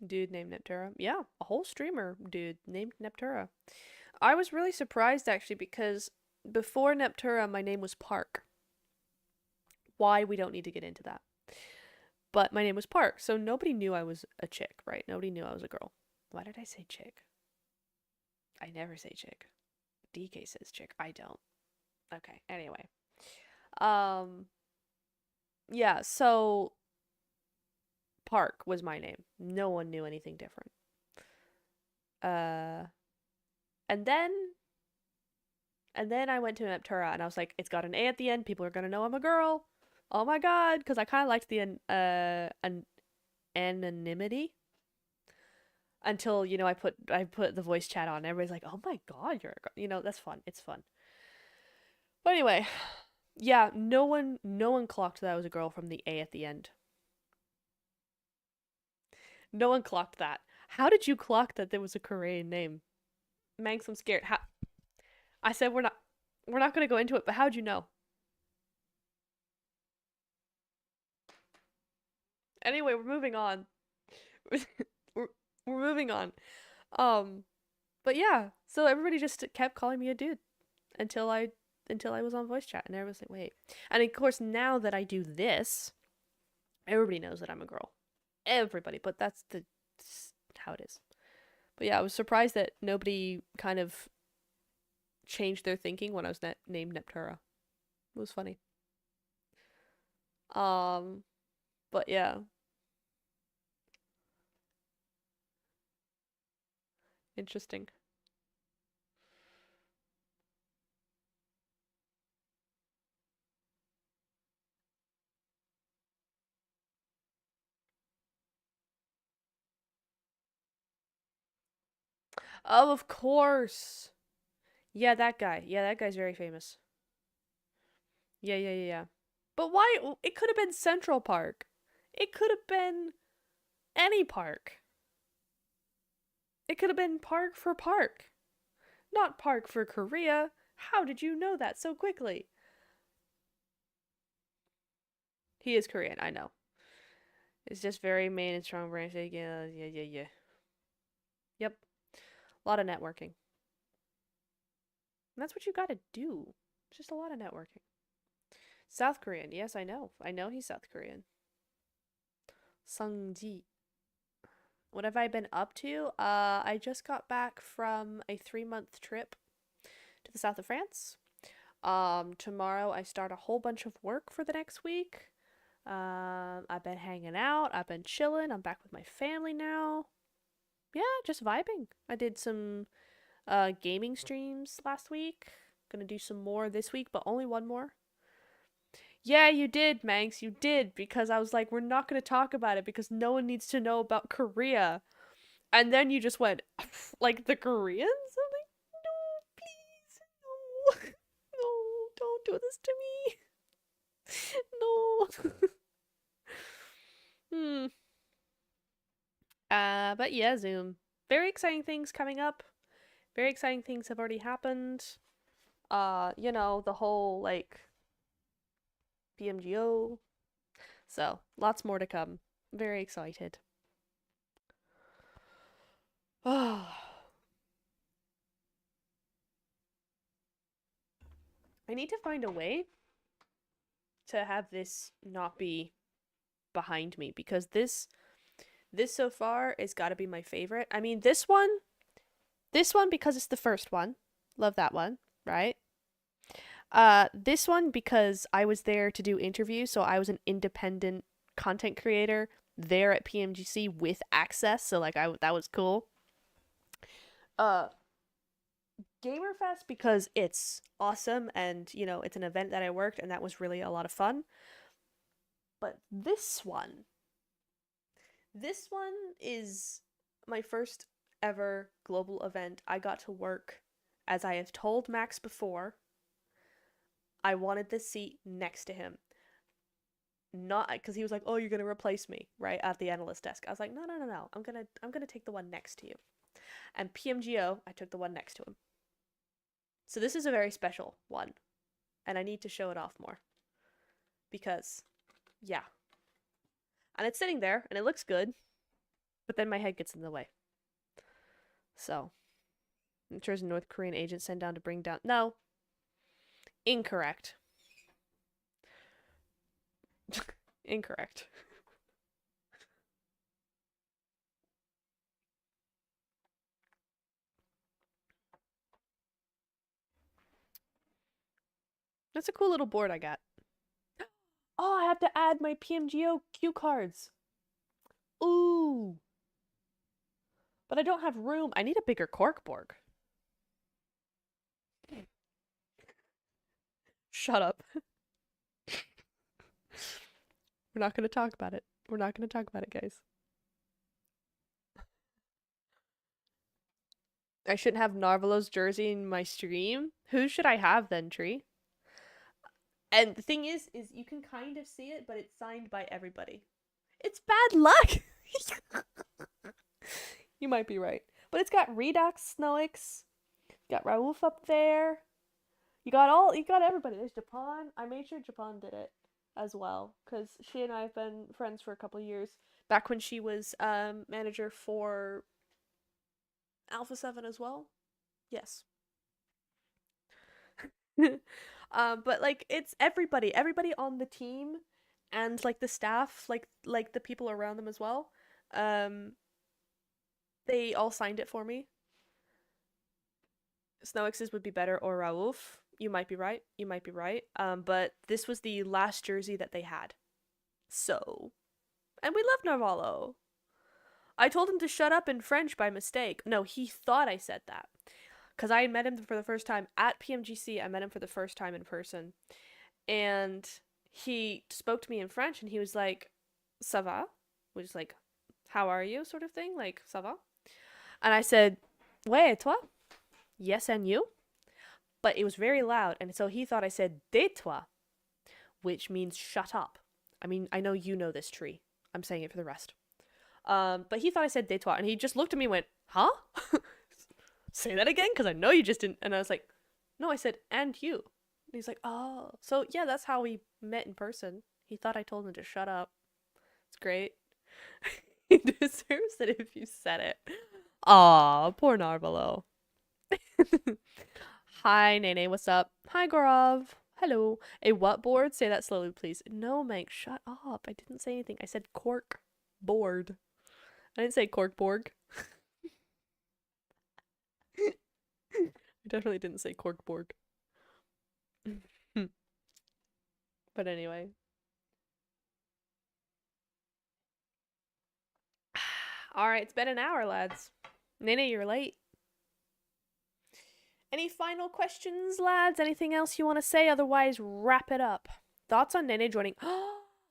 Dude named Neptura. Yeah, a whole streamer dude named Neptura. I was really surprised actually because before Neptura, my name was Park. Why, we don't need to get into that. But my name was Park, so nobody knew I was a chick, right? Nobody knew I was a girl. Why did I say chick? I never say chick. DK says chick. I don't. Okay, anyway. Um, yeah, so Park was my name. No one knew anything different. Uh, and then I went to Neptura and I was like, it's got an A at the end. People are gonna know I'm a girl. Oh my god, because I kind of liked the anonymity until I put the voice chat on. Everybody's like, oh my god, you're a girl. That's fun. It's fun. But anyway, yeah, no one clocked that I was a girl from the A at the end. No one clocked that. How did you clock that there was a Korean name? Manx, I'm scared. How? I said we're not gonna go into it, but how'd you know? Anyway, we're moving on. we're, we're moving on. Um, but yeah, so everybody just kept calling me a dude until I was on voice chat, and everybody's like, wait. And of course, now that I do this, everybody knows that I'm a girl. Everybody, but that's how it is. But yeah, I was surprised that nobody kind of changed their thinking when I was named Neptura. It was funny. Um, but yeah, interesting. Oh, of course. Yeah, that guy. Yeah, that guy's very famous. Yeah, yeah, yeah, yeah. But why? It could have been Central Park. It could have been any park. It could have been Park for Park, not Park for Korea. How did you know that so quickly? He is Korean, I know. It's just very main and strong branch. Yeah, yeah, yeah, yeah. Yep. A lot of networking. And that's what you gotta do. Just a lot of networking. South Korean. Yes, I know. I know he's South Korean. Sungji. What have I been up to? I just got back from a 3-month trip to the south of France. Tomorrow I start a whole bunch of work for the next week. I've been hanging out. I've been chilling. I'm back with my family now. Yeah, just vibing. I did some gaming streams last week. Gonna do some more this week, but only one more. Yeah, you did, Manx. You did, because I was like, we're not gonna talk about it because no one needs to know about Korea. And then you just went, like, the Koreans? I'm like, no, please, no. No, don't do this to me. No. Hmm. But yeah, Zoom. Very exciting things coming up. Very exciting things have already happened. The whole, like, PMGO. So, lots more to come. Very excited. Oh, I need to find a way to have this not be behind me because this so far has got to be my favorite. I mean, this one because it's the first one. Love that one, right? This one because I was there to do interviews, so I was an independent content creator there at PMGC with access, so like that was cool. Uh Gamerfest because it's awesome and it's an event that I worked and that was really a lot of fun. But this one is my first ever global event. I got to work, as I have told Max before, I wanted the seat next to him. Not because he was like, "Oh, you're gonna replace me," right at the analyst desk. I was like, "No, no, no, no. I'm gonna take the one next to you." And PMGO, I took the one next to him. So this is a very special one, and I need to show it off more because, yeah, and it's sitting there and it looks good, but then my head gets in the way. So, I'm sure a North Korean agent sent down to bring down. No, incorrect. Incorrect. That's a cool little board I got. Oh, I have to add my PMGO cue cards. Ooh. But I don't have room. I need a bigger corkboard. Shut up. We're not going to talk about it. We're not going to talk about it, guys. I shouldn't have Narvelo's jersey in my stream. Who should I have then, Tree? And the thing is you can kind of see it, but it's signed by everybody. It's bad luck. You might be right. But it's got Redux, Snoix, got Raouf up there. You got everybody. There's Japan. I made sure Japan did it as well because she and I have been friends for a couple of years. Back when she was manager for Alpha 7 as well. Yes. But like it's everybody on the team and like the staff, like the people around them as well. Um they all signed it for me. Snow would be better or Raouf. You might be right. You might be right. But this was the last jersey that they had. So, and we love Narvalo. I told him to shut up in French by mistake. No, he thought I said that. Because I met him for the first time at PMGC. I met him for the first time in person. And he spoke to me in French and he was like, Ça va? Which is like, how are you? Sort of thing. Like, ça va? And I said, Ouais, et toi? Yes, and you? But it was very loud. And so he thought I said, Tais-toi, which means shut up. I mean, I know you know this tree. I'm saying it for the rest. But he thought I said Tais-toi. And he just looked at me and went, Huh? Say that again? Because I know you just didn't. And I was like, No, I said, and you. And he's like, Oh. So yeah, that's how we met in person. He thought I told him to shut up. It's great. He deserves it if you said it. Aw, poor Narvalo. Hi, Nene, what's up? Hi, Gaurav. Hello. A what board? Say that slowly, please. No, Meg, shut up. I didn't say anything. I said cork board. I didn't say cork borg. I definitely didn't say cork borg. But anyway. Alright, it's been an hour, lads. Nene, you're late. Any final questions, lads? Anything else you want to say? Otherwise, wrap it up. Thoughts on Nene joining?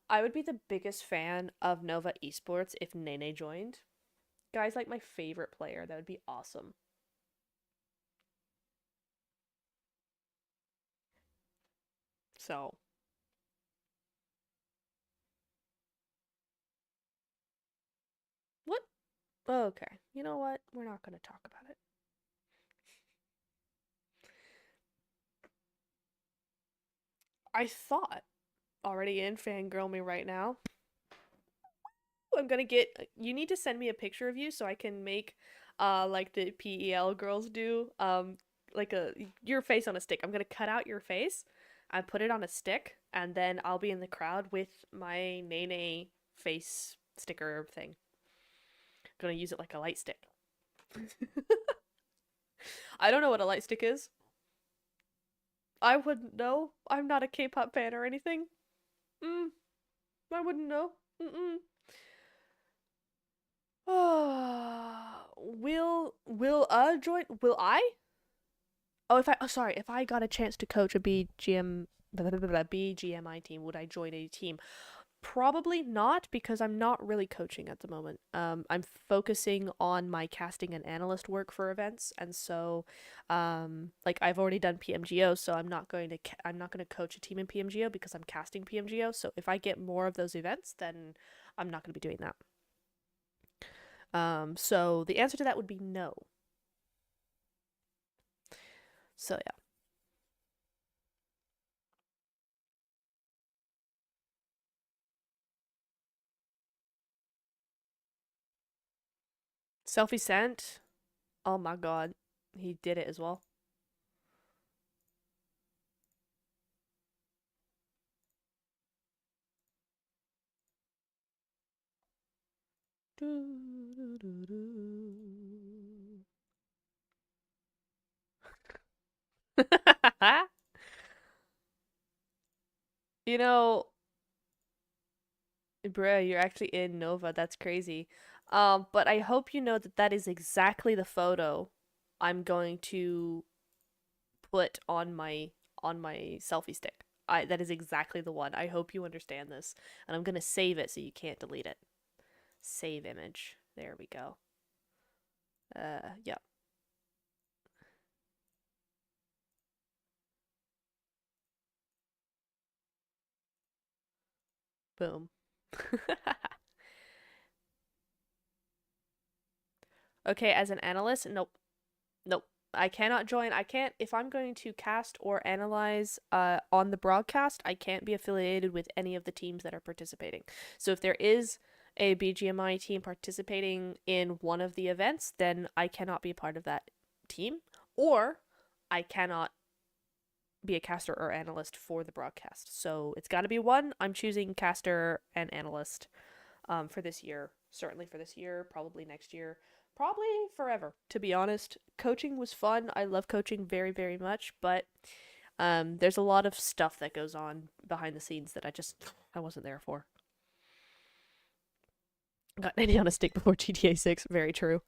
I would be the biggest fan of Nova Esports if Nene joined. Guy's like my favorite player. That would be awesome. So. What? Okay. You know what? We're not going to talk about it. I thought already in fangirl me right now. I'm gonna get. You need to send me a picture of you so I can make, like the PEL girls do. Like your face on a stick. I'm gonna cut out your face, I put it on a stick, and then I'll be in the crowd with my Nene face sticker thing. Gonna use it like a light stick. I don't know what a light stick is. I wouldn't know. I'm not a K-pop fan or anything. I wouldn't know. Will join? Will I? Oh, if I got a chance to coach a BGMI team, would I join a team? Probably not, because I'm not really coaching at the moment. I'm focusing on my casting and analyst work for events, and so, like I've already done PMGO, so I'm not going to coach a team in PMGO because I'm casting PMGO. So if I get more of those events, then I'm not going to be doing that. So the answer to that would be no. So yeah. Selfie sent. Oh my god. He did it as well. You know, bruh, you're actually in Nova. That's crazy. But I hope you know that that is exactly the photo I'm going to put on my selfie stick. That is exactly the one. I hope you understand this, and I'm gonna save it so you can't delete it. Save image. There we go. Yeah. Boom. Okay, as an analyst, nope. Nope. I cannot join. I can't, if I'm going to cast or analyze on the broadcast, I can't be affiliated with any of the teams that are participating. So if there is a BGMI team participating in one of the events, then I cannot be a part of that team, or I cannot be a caster or analyst for the broadcast. So it's got to be one. I'm choosing caster and analyst for this year. Certainly for this year, probably next year. probably forever, to be honest. Coaching was fun. I love coaching very, very much, but there's a lot of stuff that goes on behind the scenes that I wasn't there for. Got 90 on a stick before GTA 6. Very true.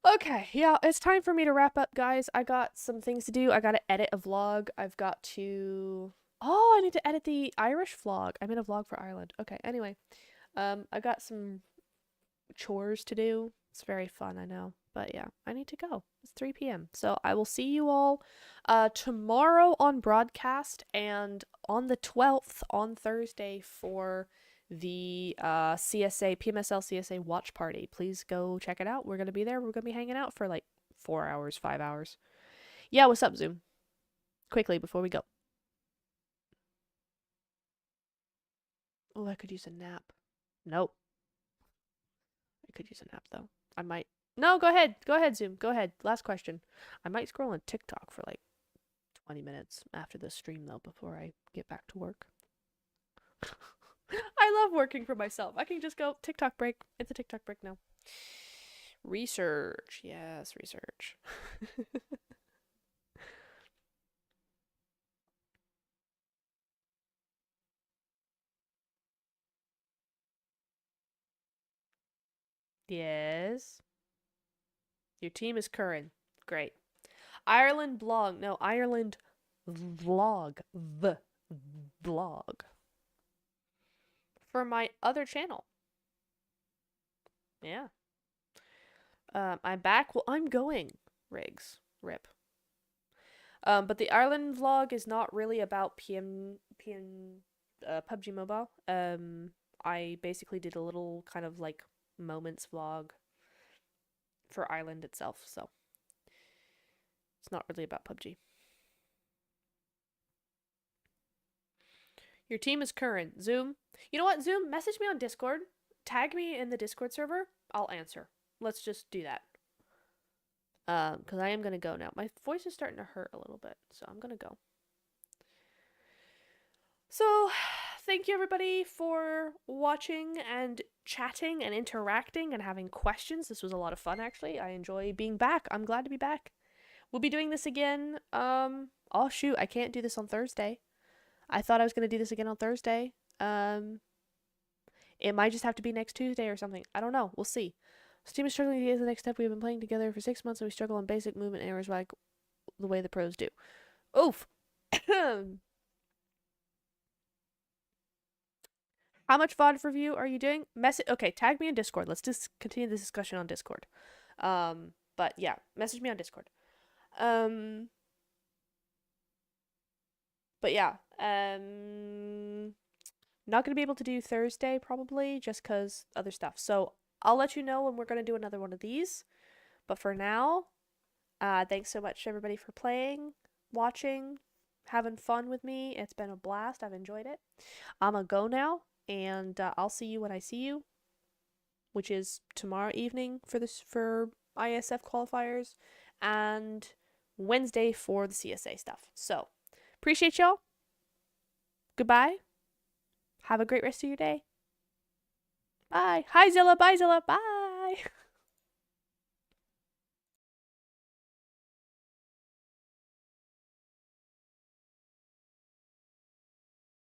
Okay, yeah, it's time for me to wrap up, guys. I got some things to do. I gotta edit a vlog. I've got to. Oh, I need to edit the Irish vlog. I made a vlog for Ireland. Okay, anyway. I got some chores to do. It's very fun, I know. But yeah, I need to go. It's 3 p.m. So I will see you all tomorrow on broadcast and on the 12th on Thursday for the CSA, PMSL CSA watch party. Please go check it out. We're going to be there. We're going to be hanging out for like 4 hours, 5 hours. Yeah, what's up, Zoom? Quickly before we go. Oh, I could use a nap. Nope. I could use a nap though. I might. No, go ahead. Go ahead, Zoom. Go ahead. Last question. I might scroll on TikTok for like 20 minutes after the stream though before I get back to work. I love working for myself. I can just go TikTok break. It's a TikTok break now. Research. Yes, research. Yes. Your team is current. Great. Ireland blog. No, Ireland vlog. Vlog. For my other channel. Yeah. I'm back. Well, I'm going. Riggs. Rip. But the Ireland vlog is not really about PUBG Mobile. I basically did a little kind of like moments vlog for Ireland itself, so it's not really about PUBG. Your team is current. Zoom. You know what, Zoom? Message me on Discord. Tag me in the Discord server. I'll answer. Let's just do that. Because I am going to go now. My voice is starting to hurt a little bit, so I'm going to go. So, thank you everybody for watching and chatting and interacting and having questions. This was a lot of fun, actually. I enjoy being back. I'm glad to be back. We'll be doing this again. Oh, shoot. I can't do this on Thursday. I thought I was going to do this again on Thursday. It might just have to be next Tuesday or something. I don't know. We'll see. Steam is struggling to get to the next step. We've been playing together for 6 months and we struggle on basic movement errors like the way the pros do. Oof. How much VOD review are you doing? Okay, tag me in Discord. Let's just continue this discussion on Discord. But yeah, message me on Discord. But yeah, not gonna be able to do Thursday probably just because other stuff. So I'll let you know when we're gonna do another one of these. But for now, thanks so much everybody for playing, watching, having fun with me. It's been a blast. I've enjoyed it. I'm gonna go now, and I'll see you when I see you, which is tomorrow evening for ISF qualifiers, and Wednesday for the CSA stuff. So appreciate y'all. Goodbye. Have a great rest of your day. Bye. Hi Zilla. Bye Zilla. Bye.